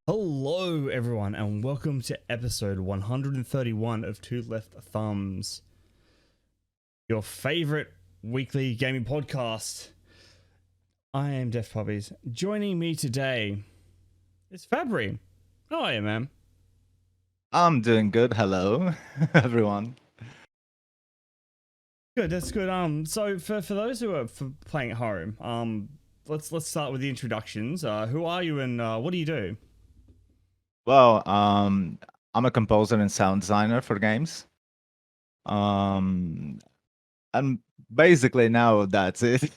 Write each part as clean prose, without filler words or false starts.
Hello, everyone, and welcome to episode 131 of Two Left Thumbs, your favorite weekly gaming podcast. I am Def Puppies. Joining me today is Fabri. How are you, man? I'm doing good. Hello, everyone. Good, that's good. So for those who are playing at home, let's start with the introductions. Who are you and what do you do? Well, I'm a composer and sound designer for games. Um, and basically now that's it.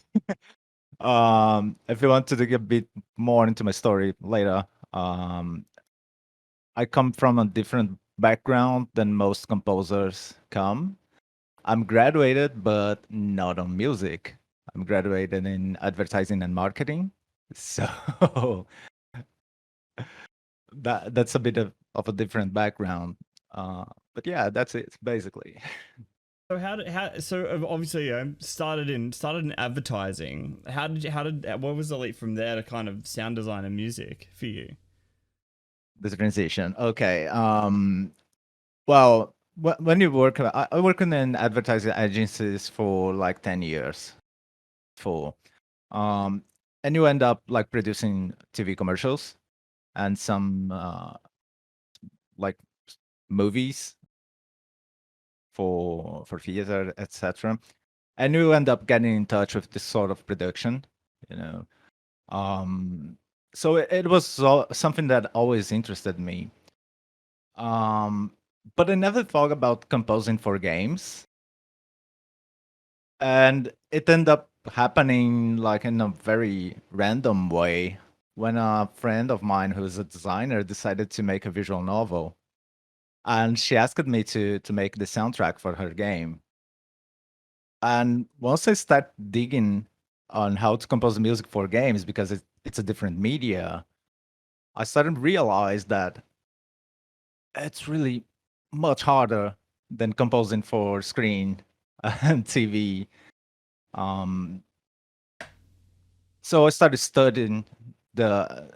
If you want to dig a bit more into my story later, um, I come from a different background than most composers come. I'm graduated, but not on music. I'm graduated in advertising and marketing. So that's a bit of a different background. But yeah, that's it basically. So obviously started in advertising. How did what was the leap from there to kind of sound design and music for you? The transition. Okay. Well, when you work, I work in advertising agencies for like 10 years. For um, and you end up like producing TV commercials and some like movies for theater, etc. And you end up getting in touch with this sort of production, you know. Um, so it was something that always interested me. Um, but I never thought about composing for games, and it ended up happening like in a very random way when a friend of mine who's a designer decided to make a visual novel, and she asked me to make the soundtrack for her game. And once I start digging on how to compose music for games because it's a different media, I started to realize that it's really much harder than composing for screen and TV. Um, so I started studying the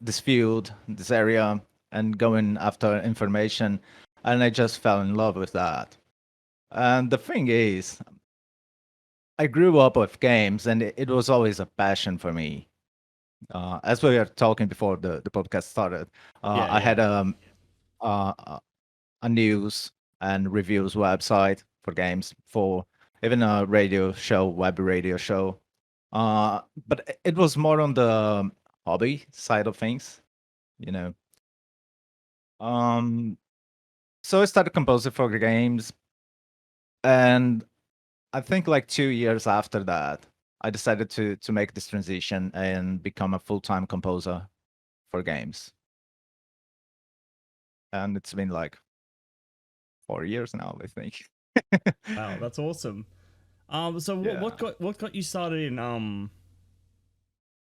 this field, this area, and going after information, and I just fell in love with that. And the thing is, I grew up with games, and it was always a passion for me. As we were talking before the podcast started, Yeah, I had yeah. uh, a news and reviews website for games, for even a radio show, web radio show. But it was more on the hobby side of things, you know. Um, so I started composing for the games, and I think like 2 years after that, I decided to make this transition and become a full time composer for games. And it's been like 4 years now, I think. Wow, that's awesome. So what Yeah. got you started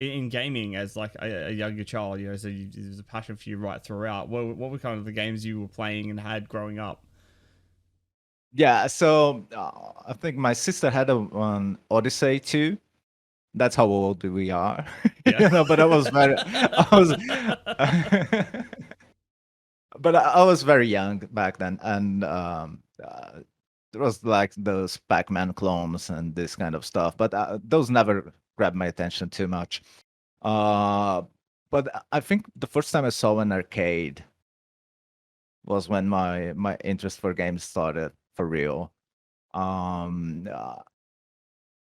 in gaming as like a younger child? You know, so there's a passion for you right throughout. What were kind of the games you were playing and had growing up? Yeah, so I think my sister had an Odyssey too. That's how old we are, Yeah. But I was, but I was very young back then, and there was like those Pac-Man clones and this kind of stuff. But those never grabbed my attention too much. Uh, but I think the first time I saw an arcade was when my interest for games started for real. Um, uh,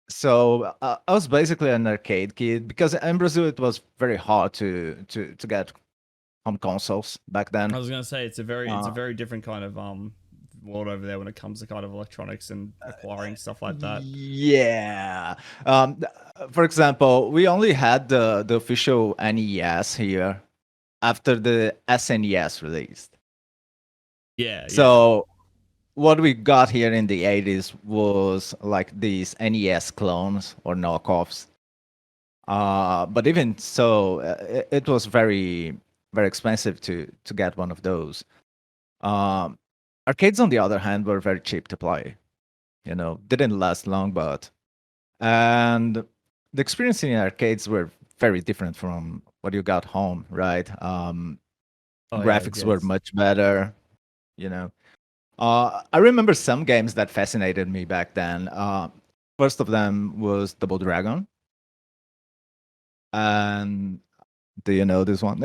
so I was basically an arcade kid because in Brazil it was very hard to get home consoles back I then. was gonna say it's a Uh, very different kind of world over there when it comes to kind of electronics and acquiring stuff like that. yeah. For example, we only had the official NES here after the SNES released. Yeah, yeah. So what we got here in the 80s was like these NES clones or knockoffs. But even so, it was very expensive to get one of those. Um, Arcades, on the other hand, were very cheap to play. Didn't last long, but and the experience in arcades were very different from what you got home, right? Oh yeah, Graphics were yes. much better, you know. I remember some games that fascinated me back then. First of them was Double Dragon, and do you know this one?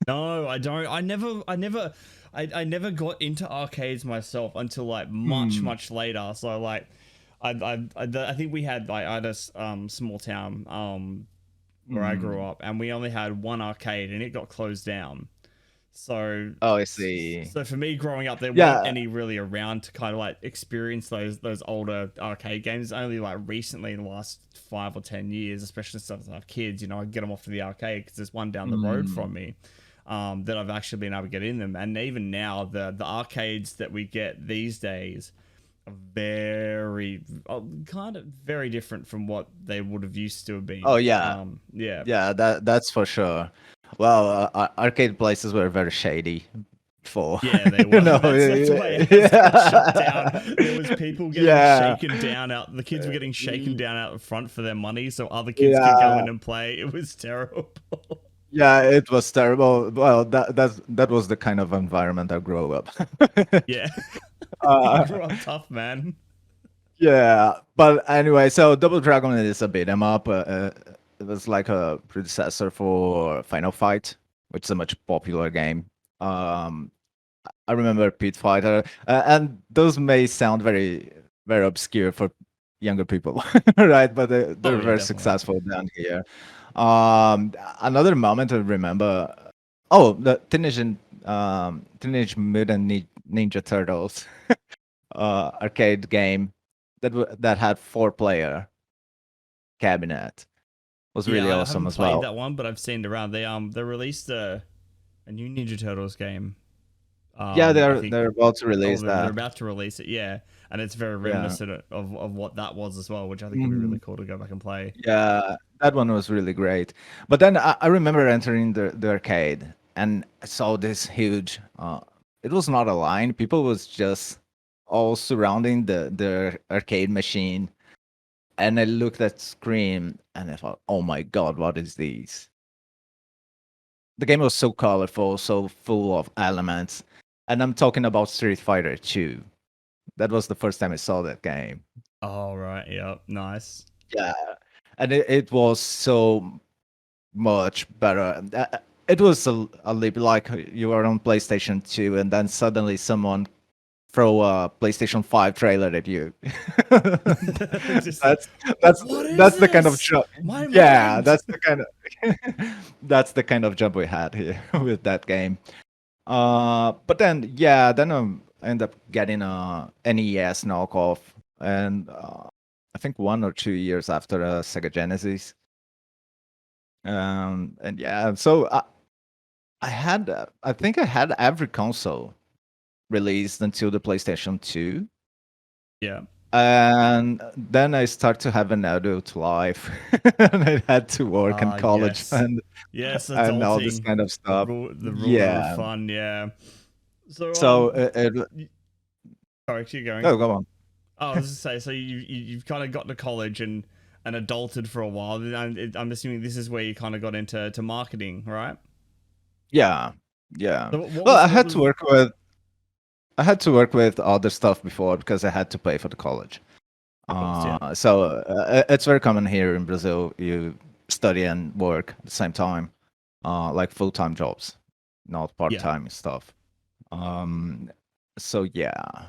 No, I don't. I never got into arcades myself until like much, Hmm. much later. So like, I think we had like I had a small town where I grew Hmm. up, and we only had one arcade, and it got closed down. So Oh, I see. so for me growing up, there weren't Yeah. any really around to kind of like experience those older arcade games. Only like recently in the last 5 or 10 years, especially since I have kids, you know, I get them off to the arcade because there's one down the road Mm. from me. That I've actually been able to get in them, and even now the arcades that we get these days are very kind of very different from what they would have used to have Oh been. yeah, Yeah, yeah. That's for sure. Well, arcade places were very shady for, yeah, they you were. know. That's why it has got shut down. Yeah. There was people getting Yeah. shaken down out. The kids were getting shaken down out front for their money, so other kids could go Yeah. in and play. It was terrible. Yeah, it was terrible. Well, that was the kind of environment I grew up. Yeah, you uh, grew up tough, man. yeah, but anyway, so Double Dragon is a beat 'em up. It was like a predecessor for Final Fight, which is a much popular game. Um, I remember Pit Fighter, and those may sound very obscure for younger people, right? But they're Oh yeah, very definitely. successful down here. Another moment I remember. Oh, the Teenage Mutant Ninja Turtles arcade game that had 4-player cabinet was Yeah, really I awesome haven't as played well. that one, but I've seen it around. They released a new Ninja Turtles game. Yeah, I they're think they're about to oh release they're that. about to release it. Yeah, and it's very Yeah. reminiscent of what that was as well, which I think would be Mhm. really cool to go back and play. Yeah, that one was really great. But then I remember entering the arcade and I saw this huge. It was not a line. People was just all surrounding the arcade machine, and I looked at screen and I thought, "Oh my God, what is this?" The game was so colorful, so full of elements, and I'm talking about Street Fighter 2. That was the first time I saw that game. Oh right, yeah, nice. Yeah, and it was so much better. It was a leap, like you were on PlayStation 2, and then suddenly someone throw a PlayStation 5 trailer at you. Just that's that's what is that's the kind of this? jump. My Yeah, mind. that's the kind of that's the kind of jump we had here with that game. But then yeah, then I end up getting a NES knockoff, and I think 1 or 2 years after Sega Genesis. And yeah, so I think I had every console released until the PlayStation 2. Yeah. And then I start to have an adult life, and I had to work in Ah, college yes. Yes, and all this adulting. kind of stuff. The rules of the Yeah. fun, yeah. So So sorry, keep going. no, go on. Oh, I was just say, so you've kind of got to college and adulted for a while. I'm assuming this is where you kind of got into marketing, right? Yeah, yeah. So what Well, was what was I had to work with other stuff before because I had to pay for the college. of course, yeah, So it's very common here in Brazil. You study and work at the same time, like full-time jobs, not yeah. part-time stuff. Um, so yeah.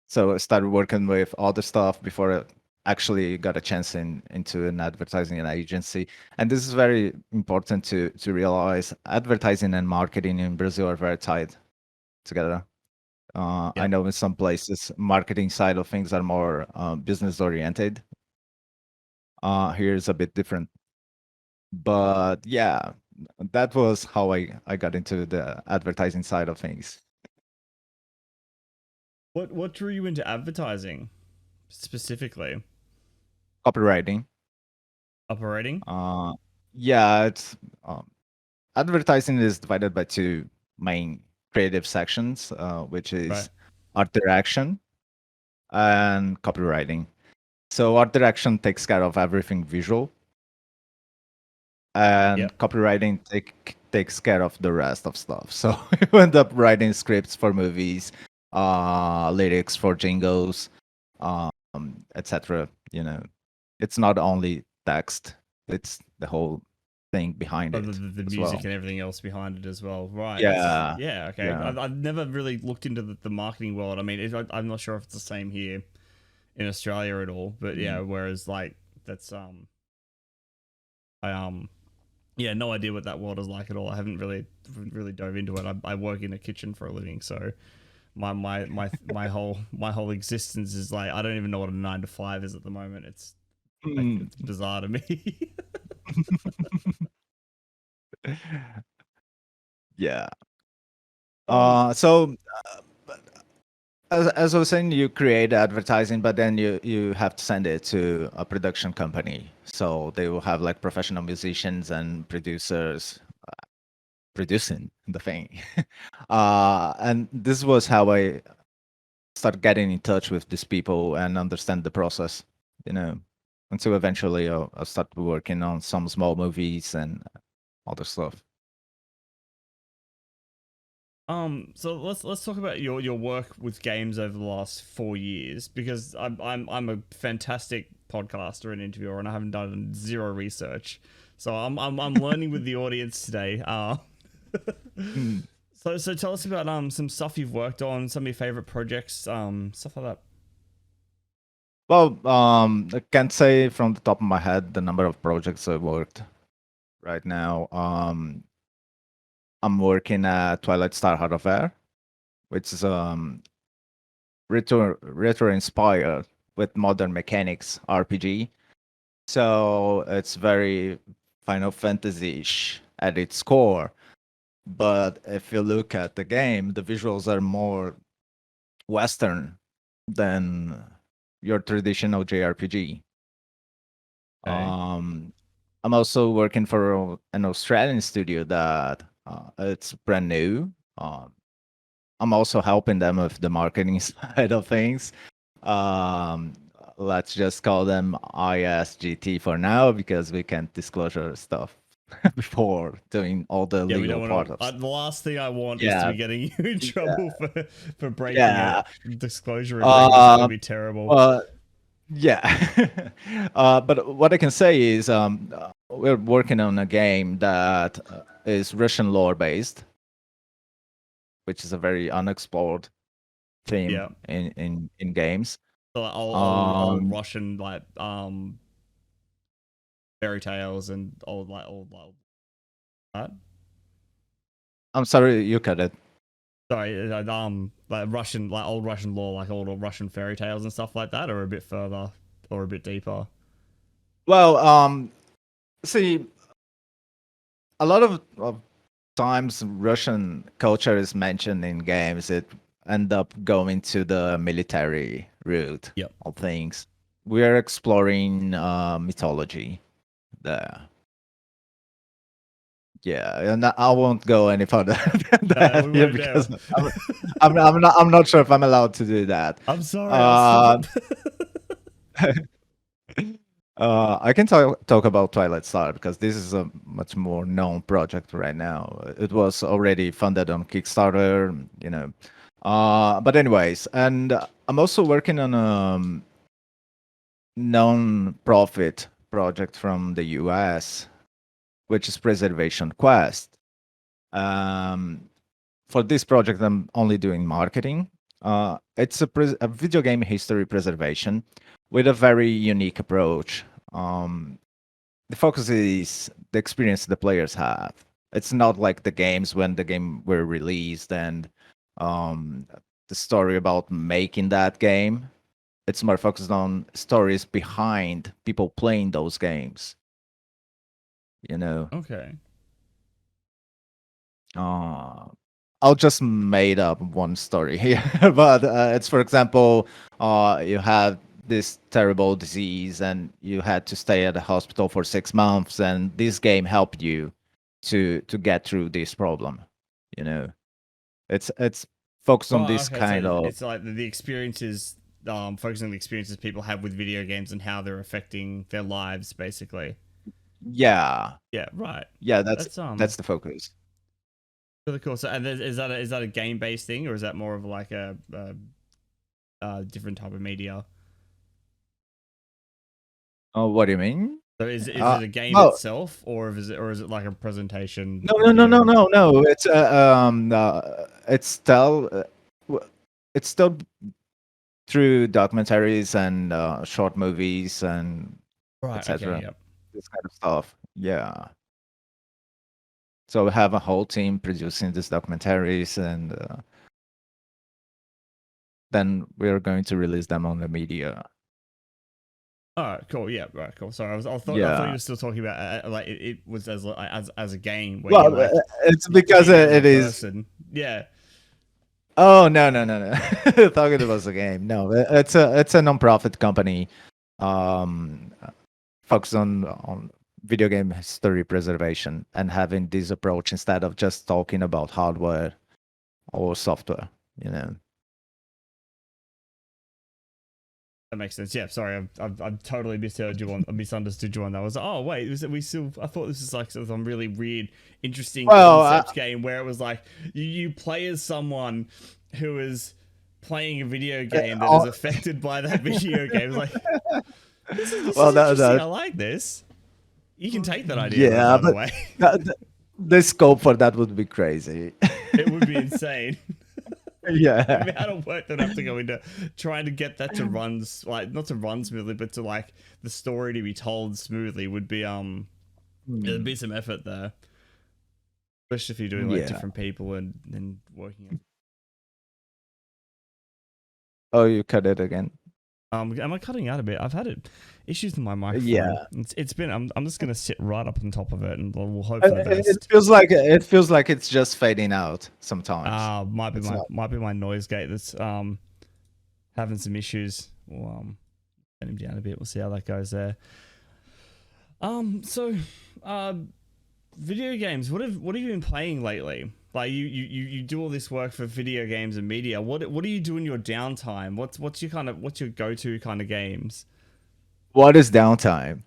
So I started working with other stuff before I actually got a chance into an advertising agency. And this is very important to realize. Advertising and marketing in Brazil are very tied together. I Yeah. know in some places, marketing side of things are more business oriented. Here's a bit different, but yeah, that was how I got into the advertising side of things. What drew you into advertising specifically? Copywriting. Operating? Uh, yeah, it's advertising is divided by two main creative sections, which Right. is art direction and copywriting. So art direction takes care of everything visual, and Yep. copywriting takes care of the rest of stuff. So you end up writing scripts for movies, lyrics for jingles, um, etc. You know, it's not only text; it's the whole thing behind Oh, it the as music well. and everything else behind it as well. Right. That's Yeah, yeah. Okay. yeah. I've never really looked into the marketing world. I mean, I'm not sure if it's the same here in Australia at all. But yeah. Mm. Whereas like that's I yeah, no idea what that world is like at all. I haven't really dove into it. I work in a kitchen for a living, so my whole existence is like I don't even know what a 9 to 5 is at the moment. Mm. It's bizarre to me. Yeah. um, So as I was saying, you create advertising, but then you have to send it to a production company. So they will have like professional musicians and producers producing the thing. And this was how I started getting in touch with these people and understand the process, you know, until eventually I'll start working on some small movies and other stuff. so let's talk about your work with games over the last 4 years because I'm a fantastic podcaster and interviewer and I haven't done zero research, so I'm learning with the audience today. Mm. So tell us about some stuff you've worked on, some of your favorite projects, stuff like that. Well, I can't say from the top of my head the number of projects I've worked right now. I'm working at Twilight Star Heart of Air, which is retro inspired with modern mechanics RPG. So it's very Final Fantasy-ish at its core. But if you look at the game, the visuals are more Western than your traditional JRPG. Okay. Um, I'm also working for an Australian studio that it's brand new. Um, I'm also helping them with the marketing side of things. Um, let's just call them ISGT for now because we can't disclose our stuff before doing all the Yeah, we legal don't part want of to. stuff. The last thing I want is to Yeah, be getting you in yeah, trouble for breaking a yeah. disclosure agreements. That would Um, be terrible. but yeah, but what I can say is we're working on a game that is Russian lore based, which is a very unexplored theme Yeah. in games. So like old Um, Russian like fairy tales and old that. I'm sorry, you cut it. Sorry, like Russian like old Russian lore, like old Russian fairy tales and stuff like that, or a bit further or a bit deeper. Well, see, a lot of times Russian culture is mentioned in games. It end up going to the military route Yep. of things. We are exploring mythology there. Yeah, and I won't go any further than No, that we here won't now. because I'm not sure if I'm allowed to do that. I'm sorry, I'll stop Uh, it. I can talk about Twilight Star because this is a much more known project right now. It was already funded on Kickstarter, you know. But anyways, and I'm also working on a non-profit project from the US, which is Preservation Quest. Um, for this project, I'm only doing marketing. It's a video game history preservation with a very unique approach. The focus is the experience the players have. It's not like the games when the game were released and um, the story about making that game. It's more focused on stories behind people playing those games. You know, Okay. uh, I'll just made up one story here, but it's for example, you had this terrible disease and you had to stay at the hospital for 6 months, and this game helped you to get through this problem. You know, it's focused on Oh, this okay. So kind of it's like the experiences, focusing on the experiences people have with video games and how they're affecting their lives, basically. yeah, Yeah, right. yeah. That's That's that's the focus. Really cool. So, and is that a game based thing, or is that more of like a different type of media? Oh, what do you mean? So is Uh, it a game well, itself, or is it like a presentation no, no, no, no, video? no, no. It's still it's still through documentaries and short movies and Right. Okay. etc. Yep. This kind of stuff. Yeah. So we have a whole team producing these documentaries, and then we're going to release them on the media. All right. Cool. Yeah. Right. Cool. Sorry. I thought you Yeah. were still talking about like it was as a game where you Well, like it's you because played it as a it is. person. Yeah. Oh, no, no, no, no! Talking about the game. No, it's a non-profit company, um, focused on video game history preservation and having this approach instead of just talking about hardware or software. You know. That makes sense. Yeah, sorry, I've totally misunderstood you on that. I was like, oh wait, was it we still? I thought this was like some really weird, interesting Well, concept game where it was like you play as someone who is playing a video game that is uh, affected by that video game. It's like this well, is interesting. that I like this. You can take that idea though, yeah, by the but way. the scope for that would be crazy. It would be insane. The Yeah. amount of work that I have to go into trying to get that to run like not to run smoothly, but to like the story to be told smoothly would be there'd be some effort there, especially if you're doing like Yeah. different people and working. Oh, you cut it again. Am I cutting out a bit? I've had issues with my microphone. Yeah. It's been. I'm just gonna sit right up on top of it and we'll hope for the It best. feels like it's just fading out sometimes. Might be It's not. my noise gate that's having some issues. We'll turn him down a bit. We'll see how that goes there. So, video games. What have you been playing lately? Like you do all this work for video games and media. What do you do in your downtime? What's your go-to kind of games? What is downtime?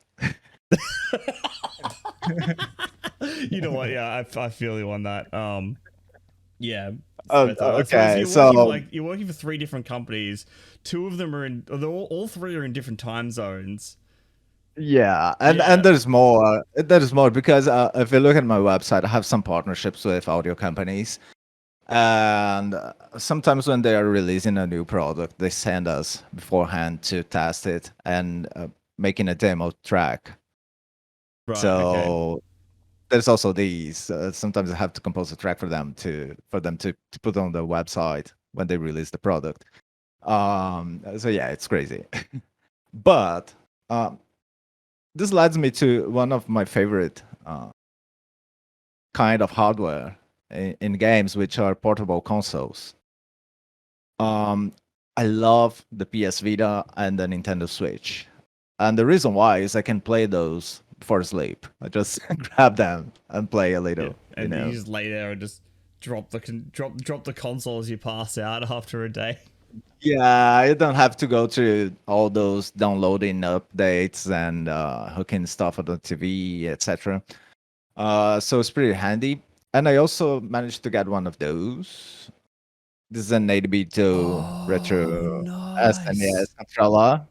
You know what? Yeah, I feel you on that. Yeah. Oh, I suppose okay. So you're working for three different companies. Two of them are in. All three are in different time zones. yeah, and Yeah. there's more. There's more because if you look at my website, I have some partnerships with audio companies, and sometimes when they are releasing a new product, they send us beforehand to test it and making a demo track. Right. Okay. So there's also these. Sometimes I have to compose a track for them to put on the website when they release the product. So yeah, it's crazy. But this leads me to one of my favorite kind of hardware in games, which are portable consoles. I love the PS Vita and the Nintendo Switch, and the reason why is I can play those before sleep. I just grab them and play a Yeah. little. And you just lay there and just drop the console as you pass out after a day. Yeah, you don't have to go through all those downloading updates and hooking stuff on the TV, etc. So it's pretty handy. And I also managed to get one of those. This is an 8-bit Oh, retro SNES nice. controller.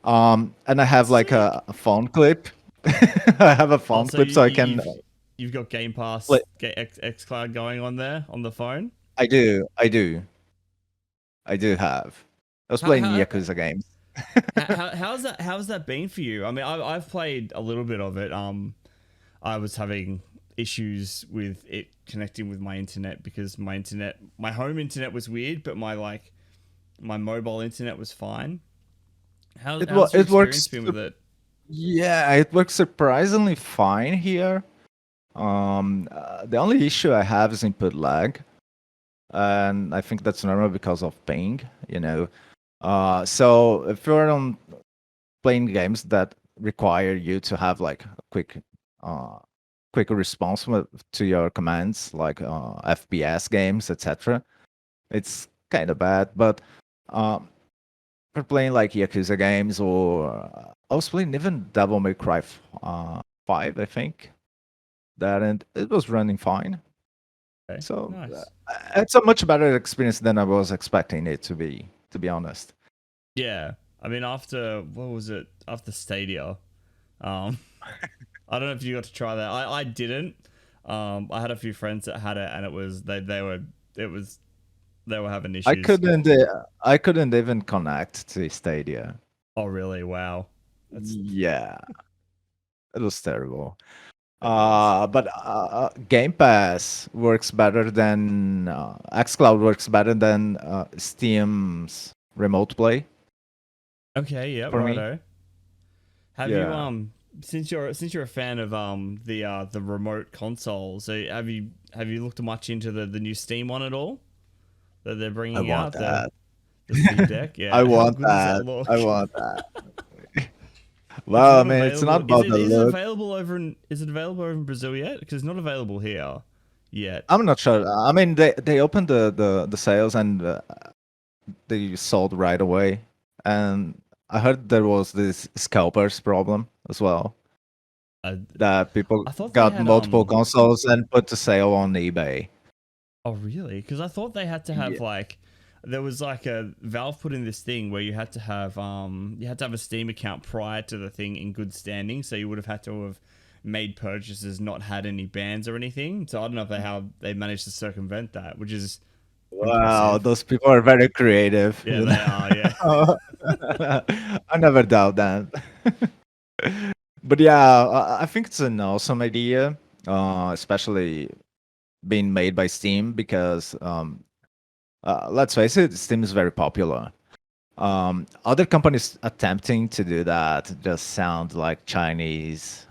And I have like Sick. a phone clip. I have a phone Also, clip so I can you've got Game play. Pass, get X Cloud going on there on the phone. I do have. I was How playing how Yakuza games. how's that been for you? I mean, I've played a little bit of it. I was having issues with it connecting with my internet because my home internet was weird, but my mobile internet was fine. How's your It experience works. been with it? Yeah, it works surprisingly fine here. The only issue I have is input lag, and I think that's normal because of ping. You know, so if you're on playing games that require you to have like a uh, quick response to your commands, like FPS games, etc., it's kind of bad. But for playing like Yakuza games, or I was playing even Devil May Cry 5, I think, that, and it was running fine. Okay, So nice. it's a much better experience than I was expecting it to be. To be honest. Yeah, I mean, after what was it? After Stadia, um, I don't know if you got to try that. I didn't. I had a few friends that had it, and it was they were having I issues. couldn't. I couldn't even connect to Stadia. Oh, really? Wow. That's Yeah, it was terrible. it was. But Game Pass works better than XCloud works better than Steam's Remote Play Okay, yeah, for me. righto. Have you Yeah, since you're a fan of the remote consoles, so have you looked much into the new Steam one at all that they're I bringing want out, that. the Steam Deck? I Yeah, how want good does that that. look? I want that. It's Well, I not mean, it's available. not about the look. Is it available over in Brazil yet? Because it's not available here yet. I'm not sure. I mean, they opened the sales and they sold right away. And I heard there was this scalpers problem as well. I That people I thought they got had multiple consoles and put to sale on eBay. Oh, really? Because I thought they had to have Yeah. like, there was like a Valve put in this thing where you had to have a Steam account prior to the thing in good standing, so you would have had to have made purchases, not had any bans or anything. So I don't know if how they managed to circumvent that, which is Wow, impressive. those people are very creative, Yeah, you they are. Yeah, know. I never doubt that. But yeah, I think it's an awesome idea, especially being made by Steam because let's face it, Steam is very popular. Other companies attempting to do that just sound like Chinese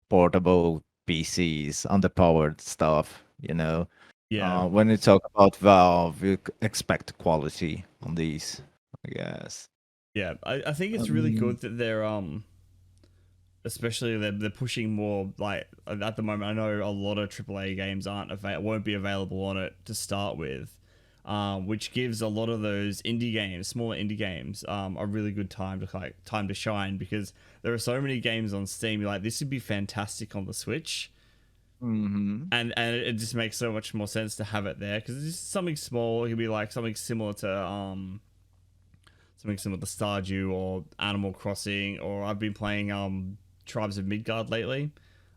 portable PCs, underpowered stuff. You know, yeah, when you talk about Valve, you expect quality on these. I guess. yeah. I think it's really Um, good that they're especially they're pushing more like at the moment. I know a lot of AAA games won't be available on it to start with, which gives a lot of those indie games, smaller indie games, a really good time to shine because there are so many games on Steam. You're like, this would be fantastic on the Switch, mhm. and it just makes so much more sense to have it there because it's just something small. It could be like something similar to Stardew or Animal Crossing, or I've been playing Tribes of Midgard lately.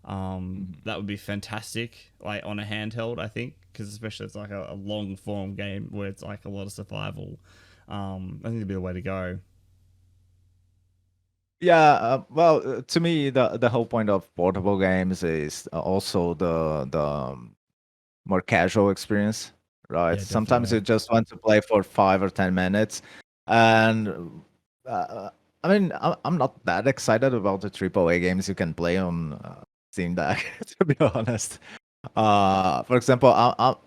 Mhm. That would be fantastic, like on a handheld, I think, because especially it's like a long form game where it's like a lot of survival. I think it'd be the way to go. Yeah, well, to me, the whole point of portable games is also the more casual experience, right? Yeah, Sometimes you definitely. just want to play for 5 or 10 minutes, and I mean, I'm not that excited about the AAA games you can play on Steam Deck, to be honest. For example,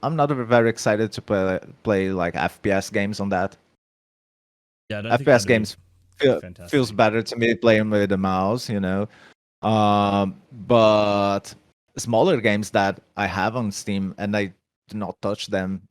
I'm not very excited to play like FPS games on that. Yeah, I don't think FPS that'd be games feels fantastic. better to me playing with the mouse, you know. But smaller games that I have on Steam and I do not touch them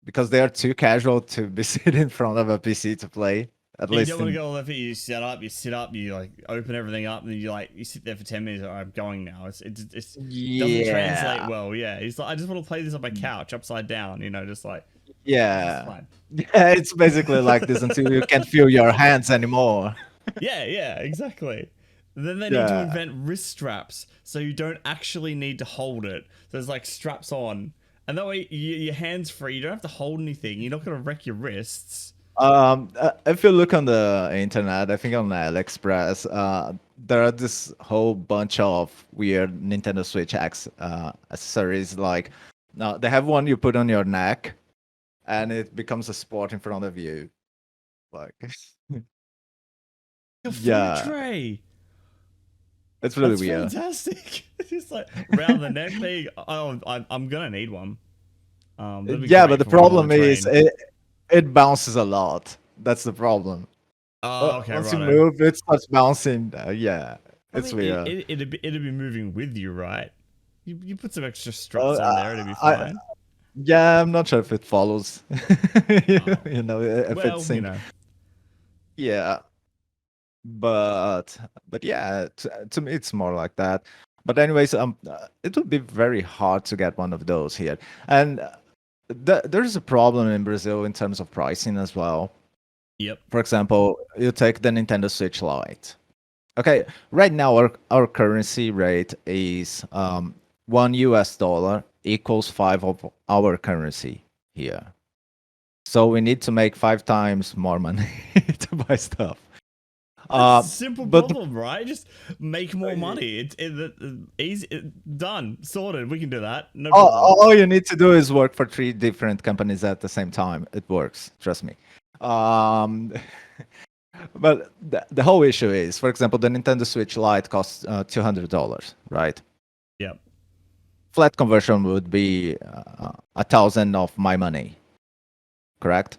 because they are too casual to be sitting in front of a PC to play. At You don't least want to in go all over. You set up, you sit up, you like open everything up, and then you sit there for 10 minutes. I'm going now. It doesn't translate yeah, well. Yeah, it's like I just want to play this on my couch upside down. Just like it's yeah, fine. yeah. It's basically like this until you can't feel your hands anymore. Yeah, exactly. Then they need to Yeah. invent wrist straps so you don't actually need to hold it. There's like straps on, and that way your hands free. You don't have to hold anything. You're not gonna wreck your wrists. If you look on the internet, I think on AliExpress, there are this whole bunch of weird Nintendo Switch accessories. Like, now they have one you put on your neck, and it becomes a sport in front of you. Like, A food yeah, tray. it's really That's weird. fantastic. Just like round the neck. There you go. Oh, I'm gonna need one. That'd be Yeah, but great the for when I want problem to is train. it bounces a lot. That's the problem. Oh, okay, Once you righto. move, it starts bouncing. Yeah, I it's mean, weird. it'd be moving with you, right? You put some extra Uh, straps on there, it'd be I, fine. Yeah, I'm not sure if it follows. Oh, You know, if it's well, sync. Yeah, but but yeah, to me it's more like that. But anyways, it would be very hard to get one of those here. And there's a problem in Brazil in terms of pricing as well. Yep. For example, you take the Nintendo Switch Lite. Okay, right now our currency rate is $1 equals 5 of our currency here. So we need to make 5 times more money to buy stuff. That's a simple But problem, right? Just make more money. Easy, done, sorted. We can do that. No problem. all you need to do is work for 3 different companies at the same time. It works, trust me. But the whole issue is, for example, the Nintendo Switch Lite costs $200, right? Yep. Flat conversion would be 1,000 of my money, correct?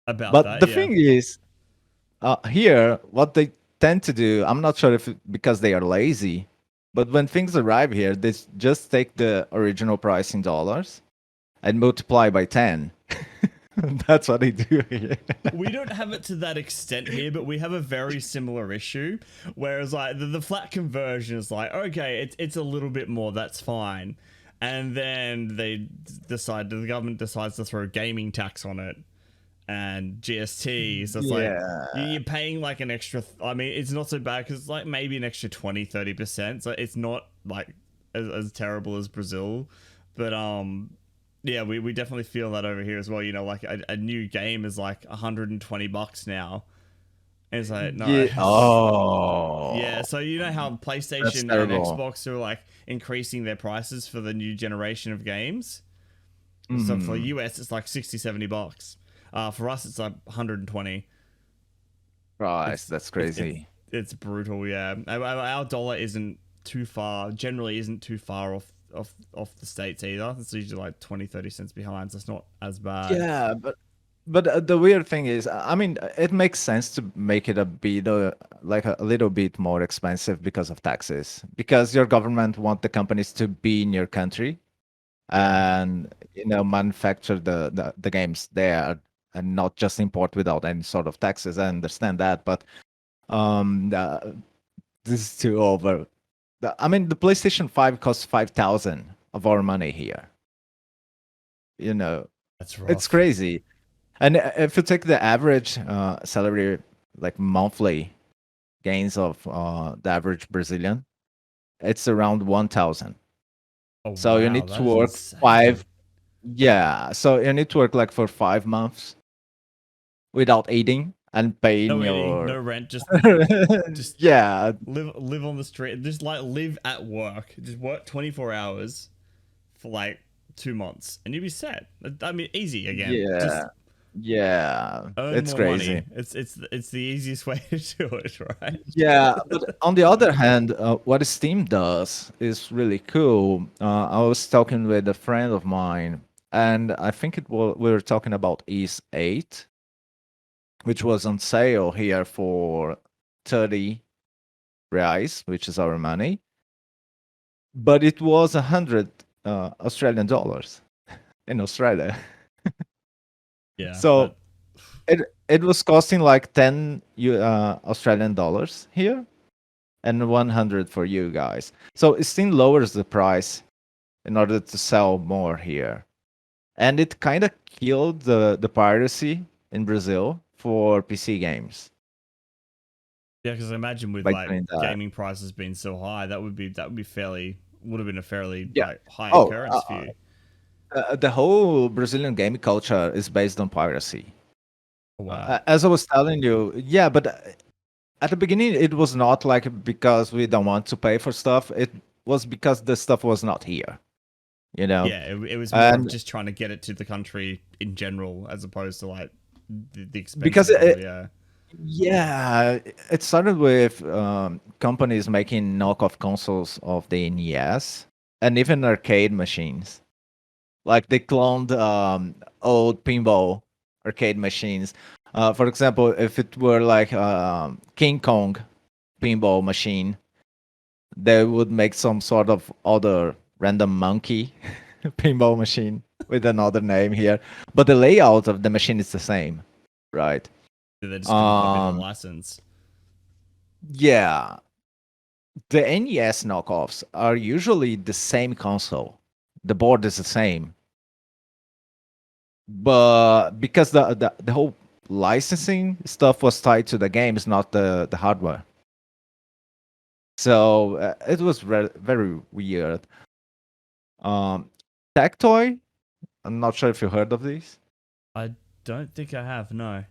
About But that, the yeah. thing is, here, what they tend to do, I'm not sure if because they are lazy, but when things arrive here, they just take the original price in dollars and multiply by 10. That's what they do here. We don't have it to that extent here, but we have a very similar issue. Whereas like the flat conversion is like, okay, it's a little bit more, that's fine. And then the government decides to throw gaming tax on it and GST. So it's like you're paying like an extra, I mean, it's not so bad because it's like maybe an extra 20-30%. So it's not like as terrible as Brazil. But yeah, we definitely feel that over here as well. You know, like a new game is like $120 now. And it's like, no. Yeah. Oh. Yeah, so you know how PlayStation and Xbox are like increasing their prices for the new generation of games? So for the US, it's like $60-70. For us, it's like 120. Right, that's crazy. It's brutal, yeah. Our dollar isn't too far, generally isn't too far off the States either. It's usually like 20-30 cents behind, so it's not as bad. Yeah, but the weird thing is, I mean, it makes sense to make it a bit like a little bit more expensive because of taxes, because your government want the companies to be in your country and manufacture the games there and not just import without any sort of taxes. I understand that, but this is too over. I mean, the PlayStation 5 costs 5,000 of our money here. That's rough. It's crazy. And if you take the average salary, like monthly gains of the average Brazilian, it's around 1,000. Oh, so you need to work insane. 5. Yeah, so you need to work like for 5 months without eating and paying no your eating, no rent, just yeah, live on the street, just like live at work, just work 24 hours for like 2 months, and you'll be set. I mean, easy again. Yeah. Yeah, it's crazy. Money. It's the easiest way to do it, right? Yeah, but on the other hand, what Steam does is really cool. I was talking with a friend of mine, and I think we were talking about Ease 8, which was on sale here for 30 reais, which is our money. But it was 100 Australian dollars in Australia. Yeah. So it was costing like 10 Australian dollars here and 100 for you guys. So Steam lowers the price in order to sell more here. And it kind of killed the piracy in Brazil for PC games. Yeah, because I imagine with like gaming prices being so high, that would have been a fairly like high occurrence for you. The whole Brazilian gaming culture is based on piracy. Oh, wow. As I was telling you, yeah, but at the beginning it was not like because we don't want to pay for stuff. It was because the stuff was not here. Yeah, it was more of just trying to get it to the country in general, as opposed to like the expense. Because it started with companies making knockoff consoles of the NES and even arcade machines. Like they cloned old pinball arcade machines. For example, if it were like King Kong pinball machine, they would make some sort of other random monkey pinball machine with another name here. But the layout of the machine is the same, right? They just couldn't copy the license. Yeah. The NES knockoffs are usually the same console. The board is the same, but because the whole licensing stuff was tied to the games, not the hardware. So it was very weird. Um, Tectoy, I'm not sure if you heard of these. I don't think I have. No.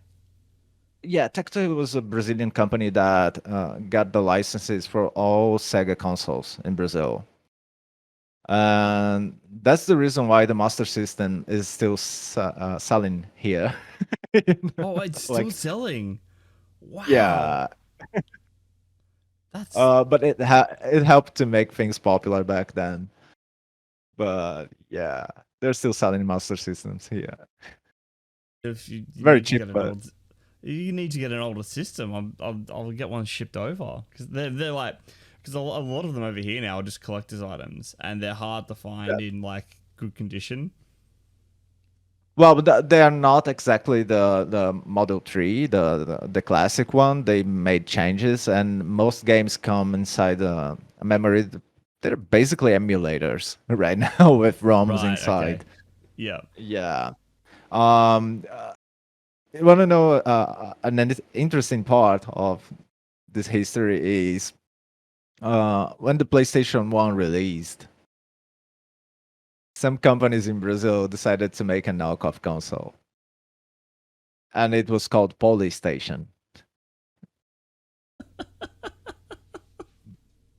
Yeah, Tectoy was a Brazilian company that got the licenses for all Sega consoles in Brazil. And that's the reason why the Master System is still selling here. Oh, it's still Like, selling. Wow. yeah, That's but it helped to make things popular back then. But yeah, they're still selling Master Systems here. if you Very need to cheap, get an but old. You need to get an older system. I'll get one shipped over because they're like because a lot of them over here now are just collector's items and they're hard to find in like good condition. well, but they are not exactly the Model 3, the classic one. They made changes, and most games come inside a memory. They're basically emulators right now with ROMs Right. Okay. inside. Yeah. Yeah. Um, uh, you want to know an interesting part of this history is when the PlayStation 1 released, some companies in Brazil decided to make a knockoff console, and it was called Polystation.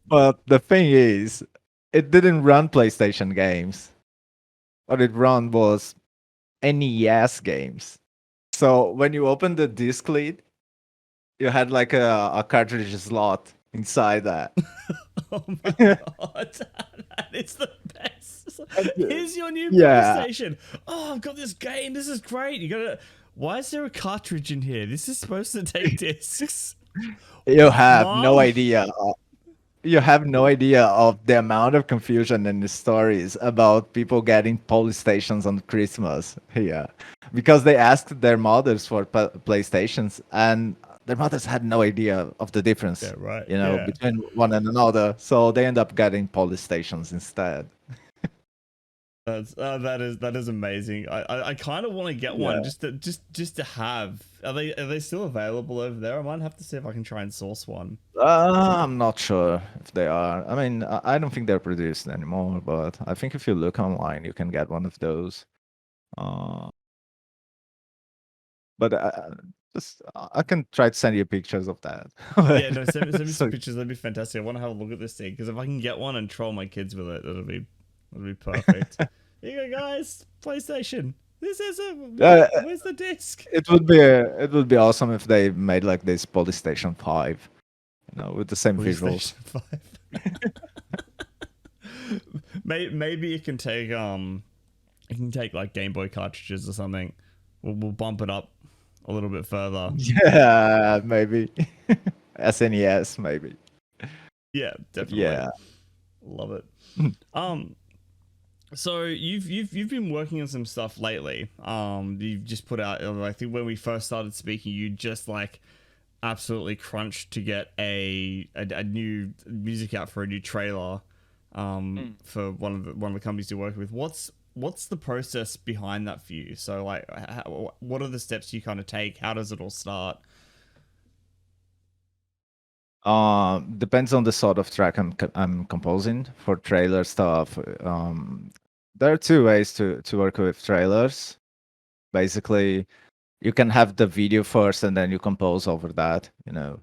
But the thing is, it didn't run PlayStation games. What it ran was NES games. So when you open the disc lid, you had like a cartridge slot inside that. Oh my god, that is the best. Here's your new Yeah, PlayStation. Oh, I've got this game. This is great. You gotta. Why is there a cartridge in here? This is supposed to take discs. you have no Mom? idea. You have no idea of the amount of confusion in the stories about people getting PlayStations on Christmas here, because they asked their mothers for PlayStations, and their mothers had no idea of the difference, Yeah, right. you know, Yeah. between one and another. So they end up getting PlayStations instead. That is amazing. I kind of want to get one Yeah. just to have. Are they still available over there? I might have to see if I can try and source one. I'm not sure if they are. I mean, I don't think they're produced anymore, but I think if you look online, you can get one of those. Uh, but just I can try to send you pictures of that. Yeah, no, send me some So pictures. That'd be fantastic. I want to have a look at this thing because if I can get one and troll my kids with it, that'll be perfect. Here you go, guys. PlayStation. This is a uh, where's the disc? it would be awesome if they made like this Polystation 5, you know, with the same visuals. PlayStation 5. Maybe it can take like Game Boy cartridges or something. We'll bump it up a little bit further. Yeah, maybe SNES, maybe. Yeah, But definitely. yeah. Love it. Um So you've been working on some stuff lately. You've just put out. I think when we first started speaking, you just like absolutely crunched to get a new music out for a new trailer. For one of the companies you're working with. What's the process behind that for you? So like, what are the steps you kind of take? How does it all start? Depends on the sort of track I'm composing for trailer stuff. There are two ways to work with trailers. Basically, you can have the video first and then you compose over that, you know.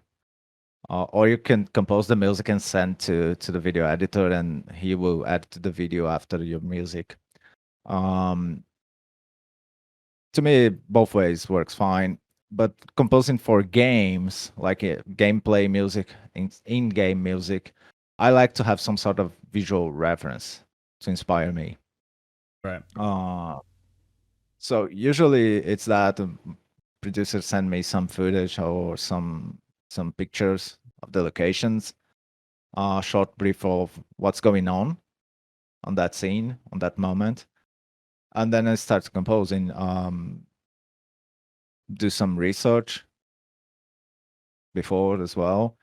Or you can compose the music and send to the video editor, and he will add to the video after your music. Um, to me, both ways works fine. But composing for games, like gameplay music, in-game music, I like to have some sort of visual reference to inspire me. Right. Uh, so usually it's that producers send me some footage or some pictures of the locations, a short brief of what's going on that scene, on that moment, and then I start composing. Do some research before as well.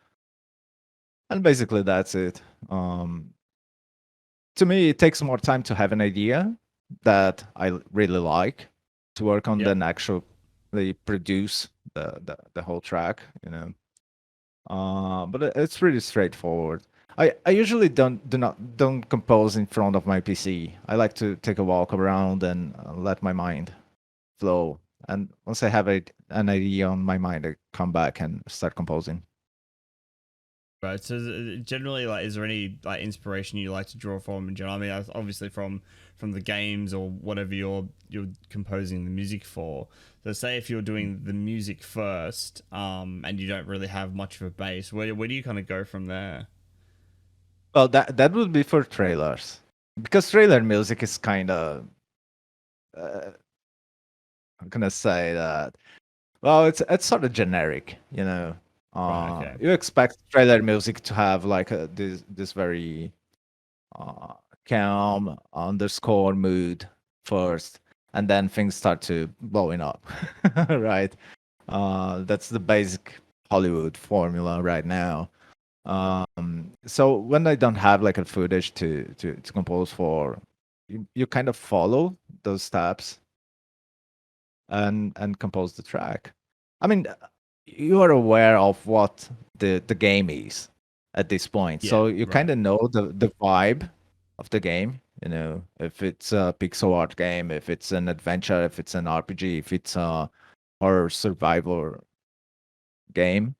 And basically that's it. Um, to me, it takes more time to have an idea that I really like to work on Yep. than actually produce the whole track, you know. But it's pretty straightforward. I usually don't compose in front of my PC. I like to take a walk around and let my mind flow. And once I have an idea on my mind, I come back and start composing. Right. So generally, like, is there any like inspiration you like to draw from in general? I mean, obviously from the games or whatever you're composing the music for. So say if you're doing the music first, and you don't really have much of a base, where do you kind of go from there? Well, that would be for trailers, because trailer music is kind of I'm gonna say that. Well, it's sort of generic, you know. Right. Okay. You expect trailer music to have like this very uh, calm underscore mood first, and then things start to blowing up, right? That's the basic Hollywood formula right now. So when I don't have like a footage to compose for, you kind of follow those steps and compose the track. I mean, you are aware of what the game is at this point, Yeah. so you kind Right. of know the vibe of the game. You know, if it's a pixel art game, if it's an adventure, if it's an RPG, if it's a horror survival game.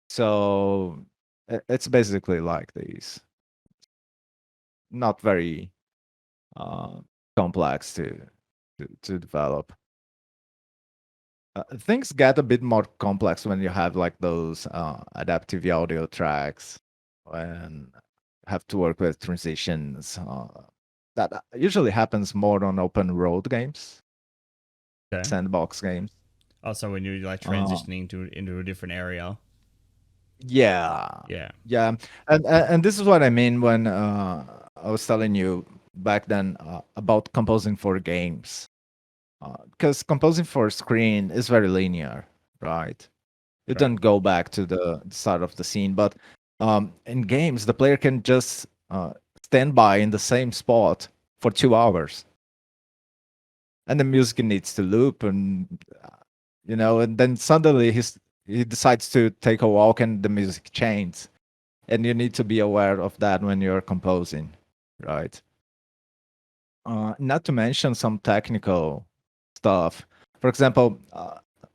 So it's basically like these, not very uh, complex to develop. Things get a bit more complex when you have like those adaptive audio tracks and have to work with transitions. That usually happens more on open world games, Okay. sandbox games. Also, when you're like Uh, transitioning to into a different area. yeah, Yeah. yeah, and this is what I mean when I was telling you back then about composing for games, because composing for screen is very linear, right? You Right. don't go back to the start of the scene, but in games, the player can just stand by in the same spot for 2 hours, and the music needs to loop, and and then suddenly he decides to take a walk, and the music changes, and you need to be aware of that when you're composing, right? Not to mention some technical stuff. For example,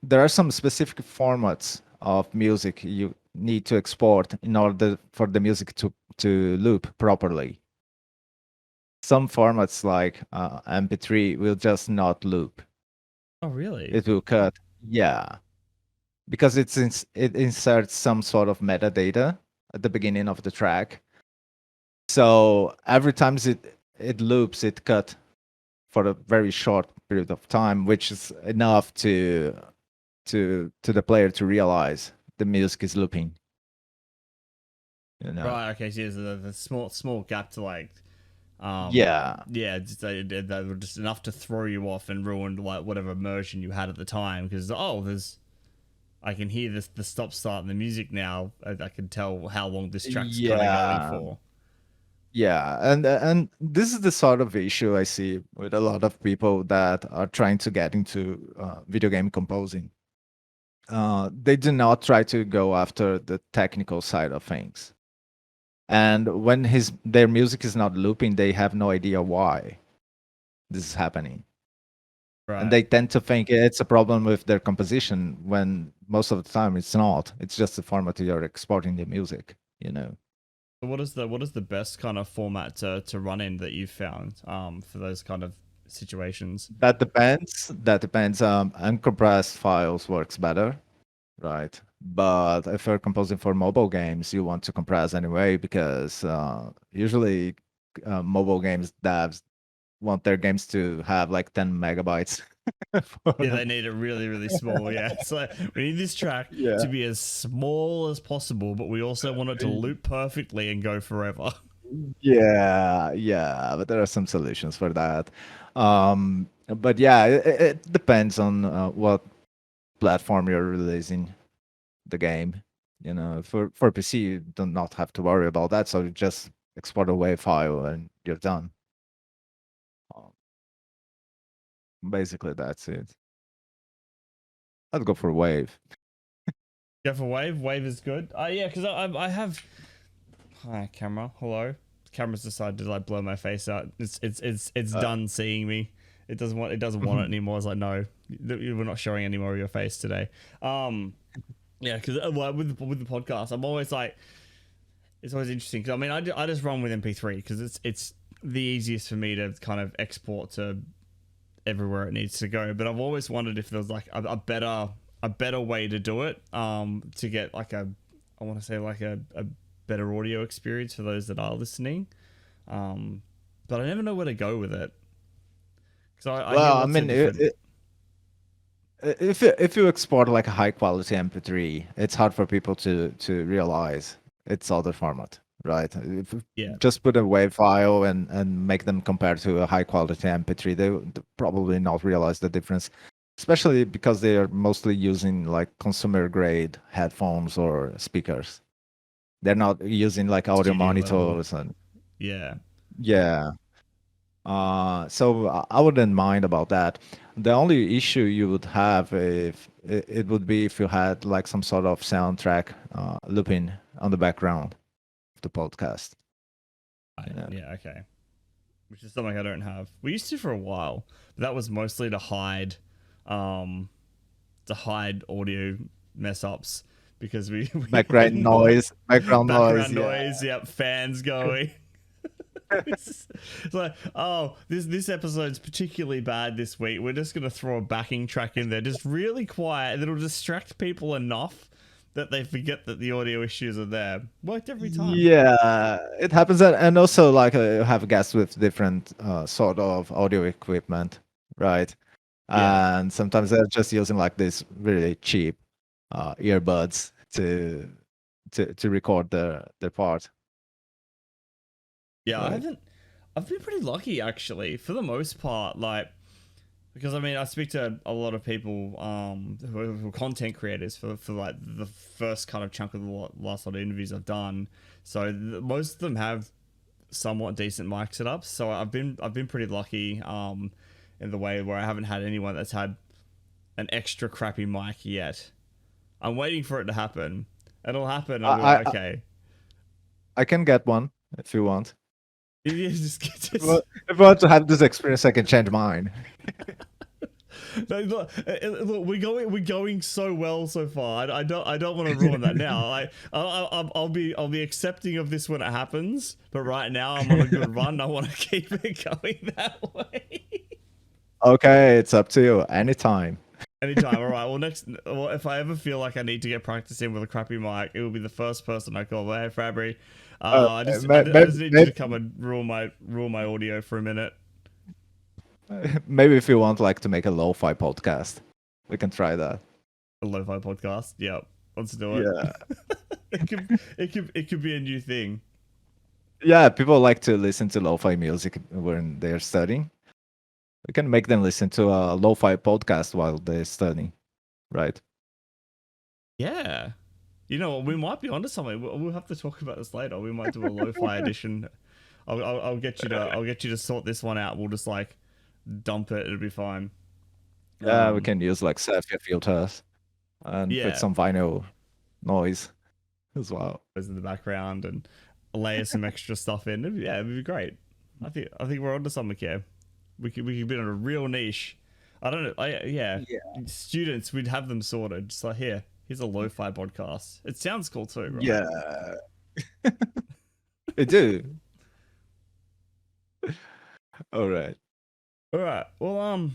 there are some specific formats of music you need to export in order for the music to loop properly. Some formats like MP3 will just not loop. Oh, really? It will cut. Yeah, because it inserts some sort of metadata at the beginning of the track. So every time it loops, it cut for a very short period of time, which is enough to the player to realize the music is looping. You know. Right. Okay. So there's the small gap to like, Yeah. yeah, that were just enough to throw you off and ruin like whatever immersion you had at the time because there's I can hear this the stop start and the music now. I can tell how long this track's kind of going Yeah. for. Yeah. And this is the sort of issue I see with a lot of people that are trying to get into video game composing. They do not try to go after the technical side of things. And when their music is not looping, they have no idea why this is happening. And Right. they tend to think it's a problem with their composition when most of the time it's not. It's just the format you're exporting the music, you know. So what is the best kind of format to run in that you've found for those kind of situations? That depends. That depends. Uncompressed files works better, right? But if you're composing for mobile games, you want to compress anyway because usually mobile games devs want their games to have like 10 megabytes. Yeah, for- they need it really, really small. Yeah, so we need this track yeah. to be as small as possible, but we also want it to loop perfectly and go forever. Yeah, yeah, but there are some solutions for that. But yeah, it depends on what platform you're releasing the game. For PC, you do not have to worry about that. So you just export a WAV file and you're done. Um, Basically, that's it. I'd go for WAV. Go for Wave. Wave is good. Yeah, because I have. Hi, camera. Hello. The camera's decided to like blow my face out. It's done seeing me. It doesn't want it anymore. It's like, no, we're not showing any more of your face today. Yeah, because with the podcast, I'm always like, it's always interesting because I mean I just run with MP3 because it's the easiest for me to kind of export to everywhere it needs to go. But I've always wondered if there's like a better way to do it, to get like I want to say like a better audio experience for those that are listening. But I never know where to go with it. So I hear Well, I lots mean, of different. if you export like a high quality MP3, it's hard for people to realize it's other format, right? If you Yeah, just put a WAV file and make them compare to a high quality MP3, they would probably not realize the difference, especially because they are mostly using like consumer grade headphones or speakers. They're not using like audio studio level. monitors and Yeah, yeah. So I wouldn't mind about that. The only issue you would have if it would be if you had like some sort of soundtrack looping on the background of the podcast. yeah, okay. Which is something I don't have. We used to for a while, but that was mostly um, to hide audio mess ups because we Background didn't want noise, background noise. background Yeah. noise. Yep, fans going. It's like, oh, this episode's particularly bad this week. We're just gonna throw a backing track in there, just really quiet, and it'll distract people enough that they forget that the audio issues are there. Worked every time. Yeah, it happens, and also like you have guests with different sort of audio equipment, right? Yeah, And sometimes they're just using like this really cheap earbuds to record their part, yeah. right? I've been pretty lucky actually for the most part. Like, because I mean, I speak to a lot of people who are content creators for like the first kind of chunk of the last lot of interviews I've done. So most of them have somewhat decent mic setups. So I've been pretty lucky in the way where I haven't had anyone that's had an extra crappy mic yet. I'm waiting for it to happen. It'll happen. I'll be I like, I, okay. I can get one if you want. You just, Well, if you want to have this experience, I can change mine. Look, we're going so well so far. I don't want to ruin that now. I'll be accepting of this when it happens. But right now I'm on a good run. I want to keep it going that way. Okay, it's up to you. Anytime. Anytime. All right. Well, if I ever feel like I need to get practice in with a crappy mic, it will be the first person I call. Hey, Fabri, I just need you to come and rule my audio for a minute. Maybe if you want like to make a lo-fi podcast, we can try that. A lo-fi podcast. Yep. Let's do it. Yeah. It could be a new thing. Yeah, people like to listen to lo-fi music when they're studying. We can make them listen to a lo-fi podcast while they're studying, right? Yeah. You know, we might be onto something. We'll have to talk about this later. We might do a lo-fi edition. I'll get you to sort this one out. We'll just like dump it. It'll be fine. Yeah, we can use like Sapphire filters and put Yeah, some vinyl noise as well. in the background and layer some extra stuff in. It'd be great. I think we're onto something here. We could be on a real niche. I don't know. Yeah. Students, we'd have them sorted. Just like here's a lo-fi podcast. It sounds cool too, right? Yeah, I do. All right. All right. Well,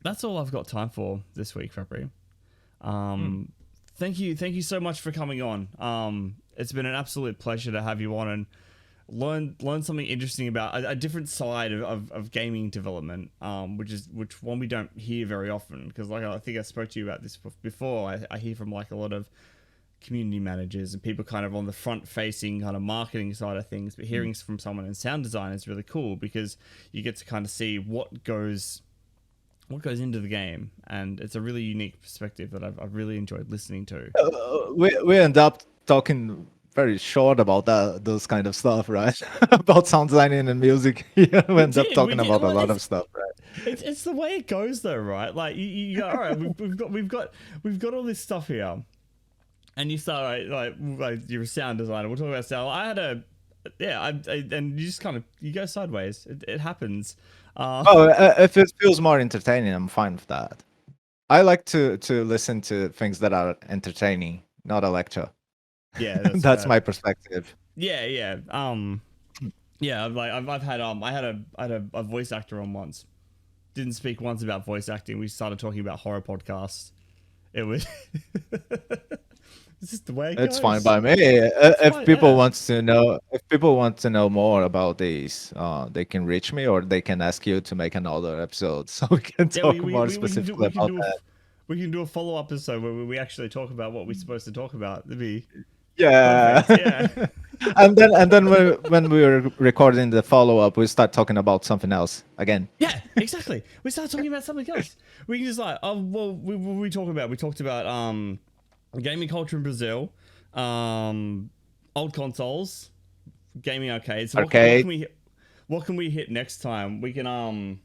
that's all I've got time for this week, Fabri. Thank you so much for coming on. It's been an absolute pleasure to have you on and learn something interesting about a different side of gaming development, which one we don't hear very often. Because like I think I spoke to you about this before. I hear from like a lot of community managers and people kind of on the front facing kind of marketing side of things, but hearing from someone in sound design is really cool because you get to kind of see what goes what goes into the game, and it's a really unique perspective that I've really enjoyed listening to. We end up talking very short about those kind of stuff, right? About sound designing and music. Yeah, we end up We talking did. about a Well, lot of stuff, right? it's the way it goes though, right? Like you go, all right, we've got all this stuff here, and you start like you're a sound designer. We'll talk about sound. I had a and you just kind of you go sideways. It happens. Oh, if it feels more entertaining, I'm fine with that. I like to listen to things that are entertaining, not a lecture. Yeah, that's That's fair. my perspective. Yeah. Yeah. I've had I had a voice actor on once. Didn't speak once about voice acting. We started talking about horror podcasts. It was. It's just the way it It's goes. fine by me. It's If fine, people yeah. wants to know, if people want to know more about these, they can reach me, or they can ask you to make another episode, so we can Yeah, talk more specifically we can about do that. we can do a follow up episode where we actually talk about what we're supposed to talk about. That'd be Yeah. perfect. Yeah. And then when we were recording the follow up, we start talking about something else again. Yeah, exactly. We start talking about something else. We can just like, oh well, we talk about? We talked about gaming culture in Brazil, old consoles, gaming arcades. So Arcade, what can we hit next time? We can try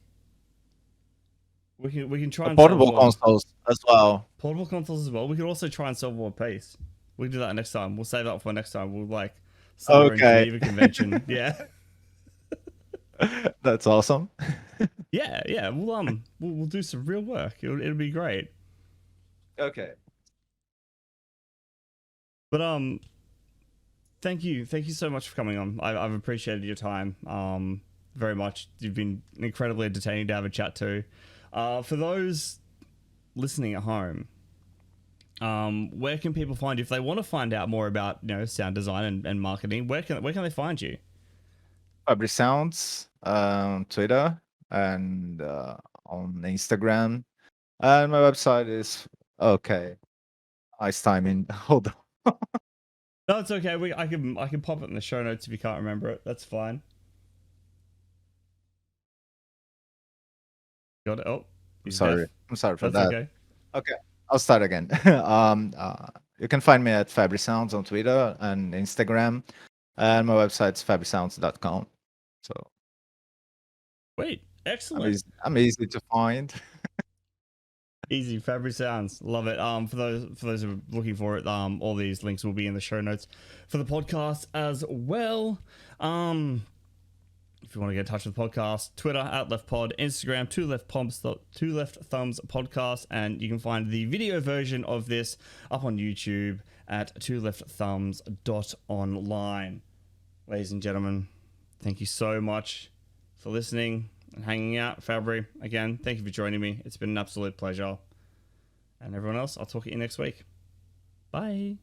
and solve portable more consoles as well. portable consoles as well. We could also try and solve more pace. We can do that next time. We'll save that for next time. We'll like somewhere in Okay, Geneva convention. Yeah. that's awesome. Yeah. We'll do some real work. It'll be great. Okay. But thank you so much for coming on. I've appreciated your time very much. You've been incredibly entertaining to have a chat to. For those listening at home, where can people find you if they want to find out more about sound design and marketing? Where can they find you? Fabri Sounds on Twitter and on Instagram. And my website is okay. Nice timing. Hold on. No, it's okay. I can pop it in the show notes if you can't remember it. That's fine. Got it. Oh, he's deaf. I'm sorry for That's that. okay. Okay, I'll start again. You can find me at Fabri Sounds on Twitter and Instagram, and my website's fabrisounds.com. So Wait, excellent. I'm easy to find. Easy, Fabri sounds. Love it. For those who are looking for it, all these links will be in the show notes for the podcast as well. If you want to get in touch with the podcast, Twitter at leftpod, Instagram two left thumbs podcast, and you can find the video version of this up on YouTube at twoleftthumbs.online. Ladies and gentlemen, thank you so much for listening and hanging out. Fabri, again, thank you for joining me. It's been an absolute pleasure. And everyone else, I'll talk to you next week. Bye.